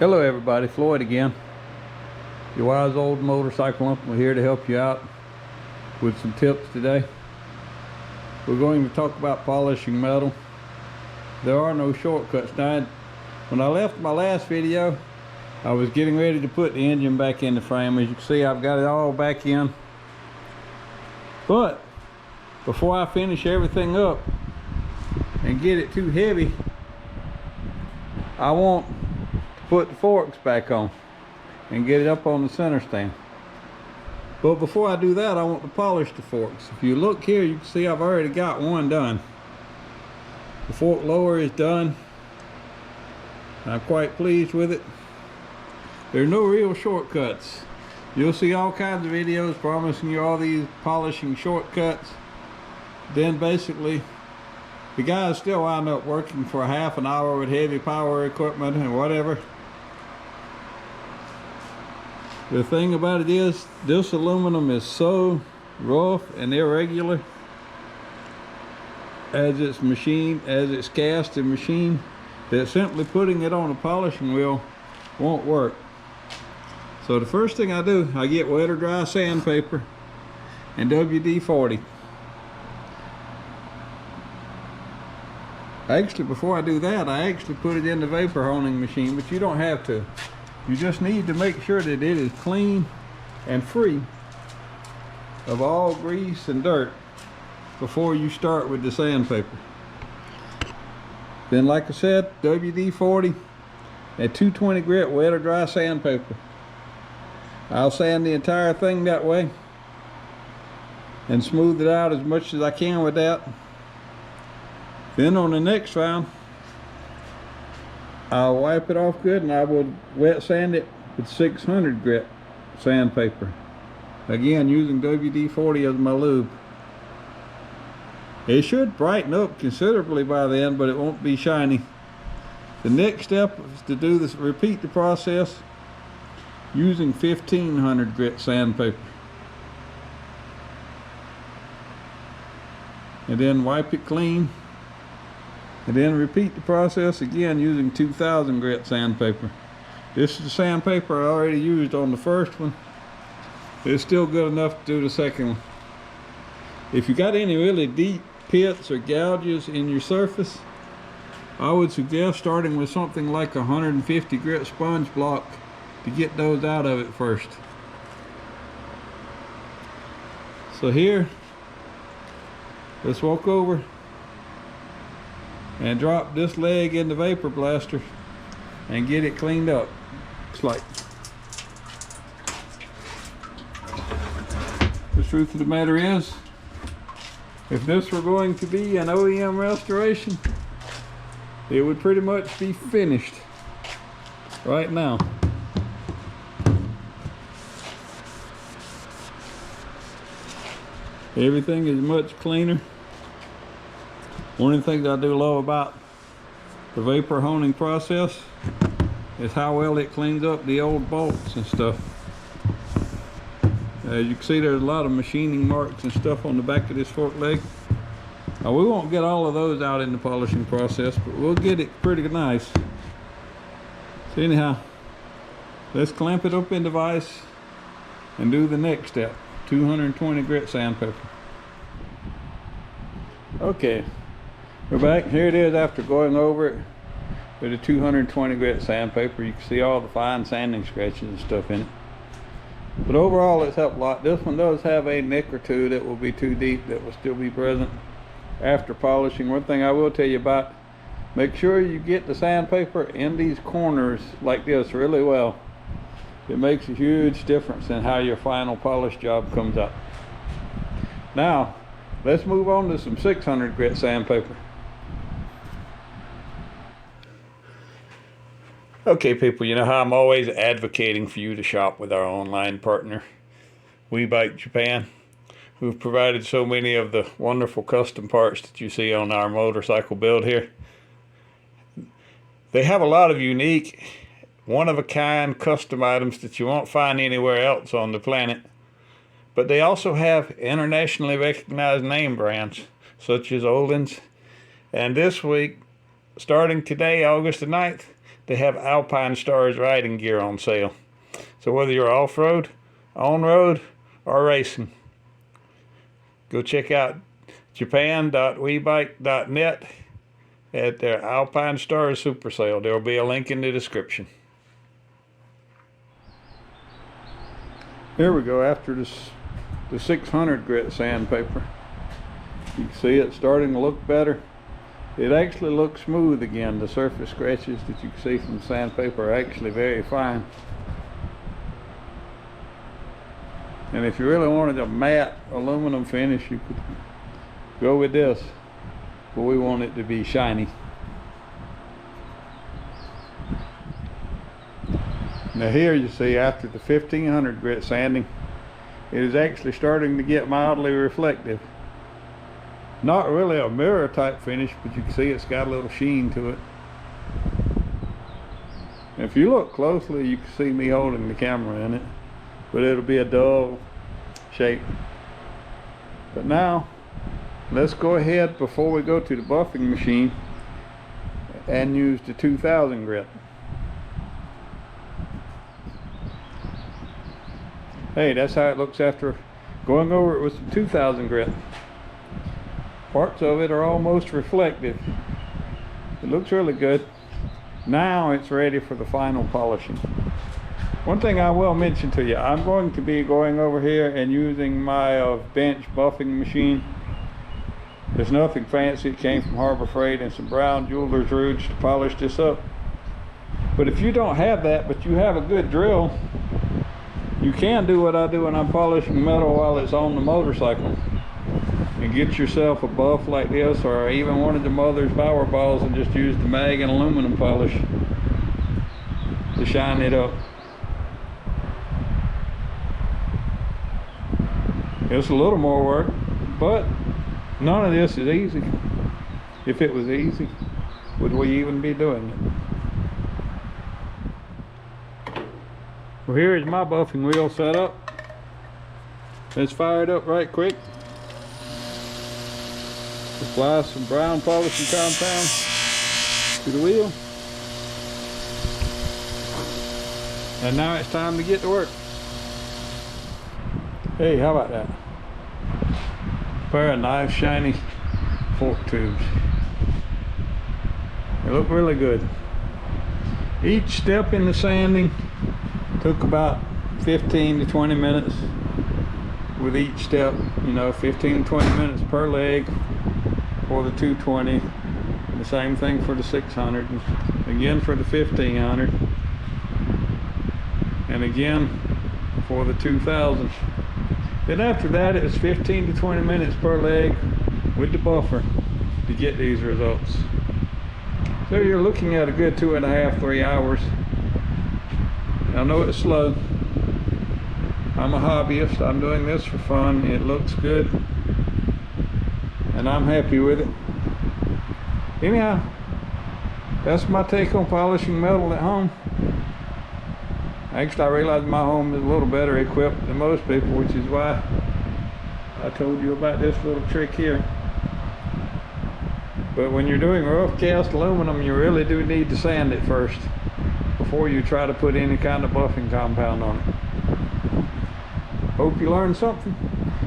Hello everybody, Floyd again. Your wise old motorcycle uncle here to help you out with some tips today. We're going to talk about polishing metal. There are no shortcuts. Now, when I left my last video, I was getting ready to put the engine back in the frame. As you can see, I've got it all back in. But before I finish everything up and get it too heavy, I want to put the forks back on and get it up on the center stand. But before I do that, I want to polish the forks. If you look here, you can see I've already got one done. The fork lower is done. I'm quite pleased with it. There are no real shortcuts. You'll see all kinds of videos promising you all these polishing shortcuts. Then basically, the guys still wind up working for half an hour with heavy power equipment and whatever. The thing about it is, this aluminum is so rough and irregular as it's cast and machined, that simply putting it on a polishing wheel won't work. So the first thing I do, I get wet or dry sandpaper and WD-40. Actually, before I do that, I actually put it in the vapor honing machine, but you don't have to. You just need to make sure that it is clean and free of all grease and dirt before you start with the sandpaper. Then, like I said, WD-40 and 220 grit wet or dry sandpaper. I'll sand the entire thing that way and smooth it out as much as I can with that. Then on the next round, I'll wipe it off good and I will wet sand it with 600 grit sandpaper. Again, using WD-40 as my lube. It should brighten up considerably by then, but it won't be shiny. The next step is to do this, repeat the process using 1500 grit sandpaper. And then wipe it clean. And then repeat the process again using 2000 grit sandpaper. This is the sandpaper I already used on the first one. It's still good enough to do the second one. If you got any really deep pits or gouges in your surface, I would suggest starting with something like 150 grit sponge block to get those out of it first. So here, let's walk over and drop this leg in the vapor blaster and get it cleaned up. Looks like. The truth of the matter is, if this were going to be an OEM restoration, it would pretty much be finished right now. Everything is much cleaner. One of the things I do love about the vapor honing process is how well it cleans up the old bolts and stuff. As you can see, there's a lot of machining marks and stuff on the back of this fork leg. Now, we won't get all of those out in the polishing process, but we'll get it pretty nice. So anyhow, let's clamp it up in the vise and do the next step, 220 grit sandpaper. Okay. We're back. Here it is after going over it with a 220 grit sandpaper. You can see all the fine sanding scratches and stuff in it. But overall, it's helped a lot. This one does have a nick or two that will be too deep that will still be present after polishing. One thing I will tell you about, make sure you get the sandpaper in these corners like this really well. It makes a huge difference in how your final polish job comes out. Now, let's move on to some 600 grit sandpaper. Okay people, you know how I'm always advocating for you to shop with our online partner, We Bike Japan, who've provided so many of the wonderful custom parts that you see on our motorcycle build here. They have a lot of unique, one-of-a-kind custom items that you won't find anywhere else on the planet. But they also have internationally recognized name brands, such as Olin's. And this week, starting today, August the 9th, they have Alpine Stars riding gear on sale. So whether you're off-road, on-road, or racing, go check out japan.webike.net at their Alpine Stars Super Sale. There will be a link in the description. Here we go after this, the 600 grit sandpaper. You can see it starting to look better. It actually looks smooth again. The surface scratches that you can see from the sandpaper are actually very fine. And if you really wanted a matte aluminum finish, you could go with this, but we want it to be shiny. Now here you see after the 1500 grit sanding, it is actually starting to get mildly reflective. Not really a mirror type finish, but you can see it's got a little sheen to it. If you look closely, you can see me holding the camera in it, but it'll be a dull shape. But now let's go ahead, before we go to the buffing machine, and use the 2000 grit. Hey, that's how it looks after going over it with some 2000 grit. Parts of it are almost reflective. It looks really good. Now it's ready for the final polishing. One thing I will mention to you, I'm going to be going over here and using my bench buffing machine. There's nothing fancy. It came from Harbor Freight and some brown jeweler's rouge to polish this up. But if you don't have that, but you have a good drill, you can do what I do when I'm polishing metal while it's on the motorcycle. And get yourself a buff like this, or even one of the mother's power balls, and just use the mag and aluminum polish to shine it up. It's a little more work, but none of this is easy. If it was easy, would we even be doing it? Well, here is my buffing wheel set up. Let's fire it up right quick. Apply some brown polishing compound to the wheel. And now it's time to get to work. Hey, how about that? Pair of nice shiny fork tubes. They look really good. Each step in the sanding took about 15 to 20 minutes with each step. You know, 15 to 20 minutes per leg for the 220. The same thing for the 600. And again for the 1500. And again for the 2000. Then after that, it's 15 to 20 minutes per leg with the buffer to get these results. So you're looking at a good 2.5 to 3 hours. I know it's slow. I'm a hobbyist. I'm doing this for fun. It looks good, and I'm happy with it. Anyhow, that's my take on polishing metal at home. Actually, I realize my home is a little better equipped than most people, which is why I told you about this little trick here. But when you're doing rough cast aluminum, you really do need to sand it first before you try to put any kind of buffing compound on it. Hope you learned something.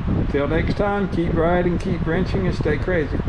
Until next time, keep riding, keep wrenching, and stay crazy.